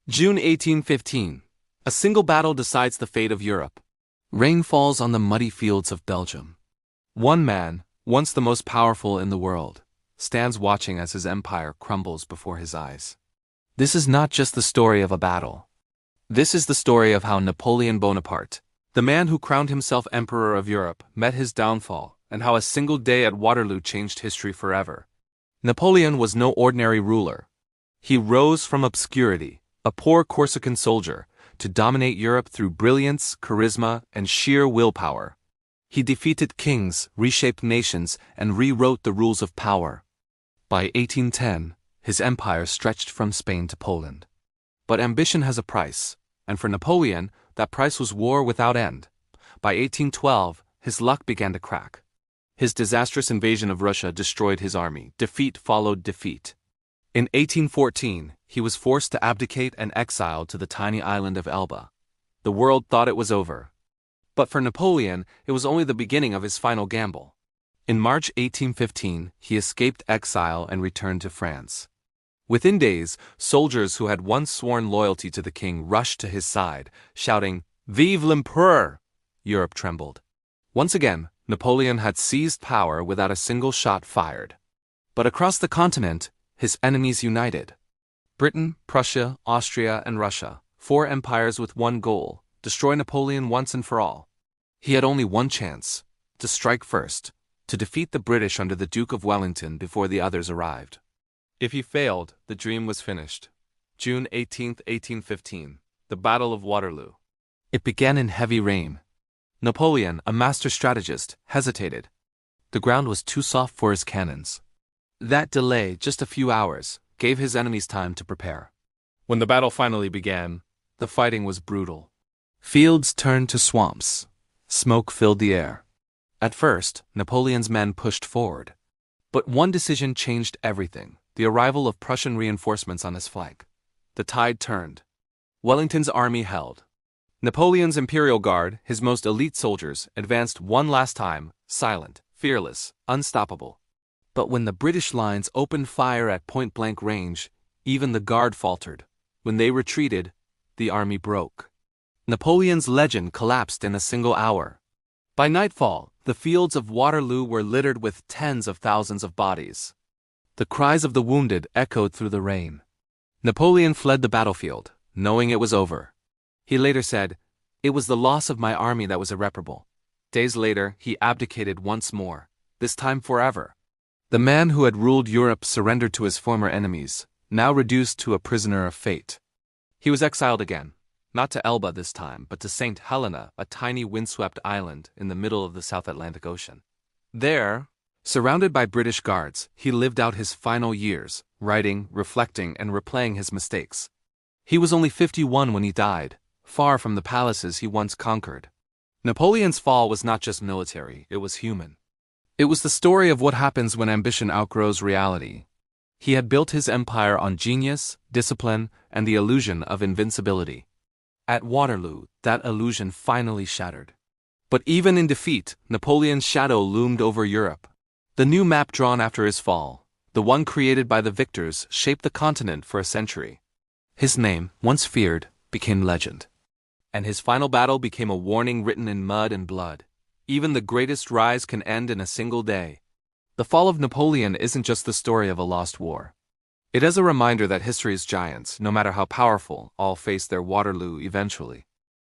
June 1815. A single battle decides the fate of Europe. Rain falls on the muddy fields of Belgium. One man, once the most powerful in the world, stands watching as his empire crumbles before his eyes. This is not just the story of a battle. This is the story of how Napoleon Bonaparte, the man who crowned himself Emperor of Europe, met his downfall, and how a single day at Waterloo changed history forever. Napoleon was no ordinary ruler. He rose from obscurity, a poor Corsican soldier, to dominate Europe through brilliance, charisma, and sheer willpower. He defeated kings, reshaped nations, and rewrote the rules of power. By 1810, his empire stretched from Spain to Poland. But ambition has a price, and for Napoleon, that price was war without end. By 1812, his luck began to crack. His disastrous invasion of Russia destroyed his army. Defeat followed defeat. In 1814, he was forced to abdicate and exiled to the tiny island of Elba. The world thought it was over. But for Napoleon, it was only the beginning of his final gamble. In March 1815, he escaped exile and returned to France. Within days, soldiers who had once sworn loyalty to the king rushed to his side, shouting, "Vive l'Empereur!" Europe trembled. Once again, Napoleon had seized power without a single shot fired. But across the continent, his enemies united. Britain, Prussia, Austria, and Russia, four empires with one goal: destroy Napoleon once and for all. He had only one chance: to strike first, to defeat the British under the Duke of Wellington before the others arrived. If he failed, the dream was finished. June 18, 1815, the Battle of Waterloo. It began in heavy rain. Napoleon, a master strategist, hesitated. The ground was too soft for his cannons. That delay, just a few hours, gave his enemies time to prepare. When the battle finally began, the fighting was brutal. Fields turned to swamps. Smoke filled the air. At first, Napoleon's men pushed forward. But one decision changed everything: the arrival of Prussian reinforcements on his flank. The tide turned. Wellington's army held. Napoleon's Imperial Guard, his most elite soldiers, advanced one last time, silent, fearless, unstoppable. But when the British lines opened fire at point-blank range, even the Guard faltered. When they retreated, the army broke. Napoleon's legend collapsed in a single hour. By nightfall, the fields of Waterloo were littered with tens of thousands of bodies. The cries of the wounded echoed through the rain. Napoleon fled the battlefield, knowing it was over. He later said, "It was the loss of my army that was irreparable." Days later, he abdicated once more, this time forever. The man who had ruled Europe surrendered to his former enemies, now reduced to a prisoner of fate. He was exiled again, not to Elba this time, but to St. Helena, a tiny windswept island in the middle of the South Atlantic Ocean. There, surrounded by British guards, he lived out his final years, writing, reflecting, and replaying his mistakes. He was only 51 when he died, far from the palaces he once conquered. Napoleon's fall was not just military, it was human. It was the story of what happens when ambition outgrows reality. He had built his empire on genius, discipline, and the illusion of invincibility. At Waterloo, that illusion finally shattered. But even in defeat, Napoleon's shadow loomed over Europe. The new map drawn after his fall, the one created by the victors, shaped the continent for a century. His name, once feared, became legend. And his final battle became a warning written in mud and blood. Even the greatest rise can end in a single day. The fall of Napoleon isn't just the story of a lost war. It is a reminder that history's giants, no matter how powerful, all face their Waterloo eventually.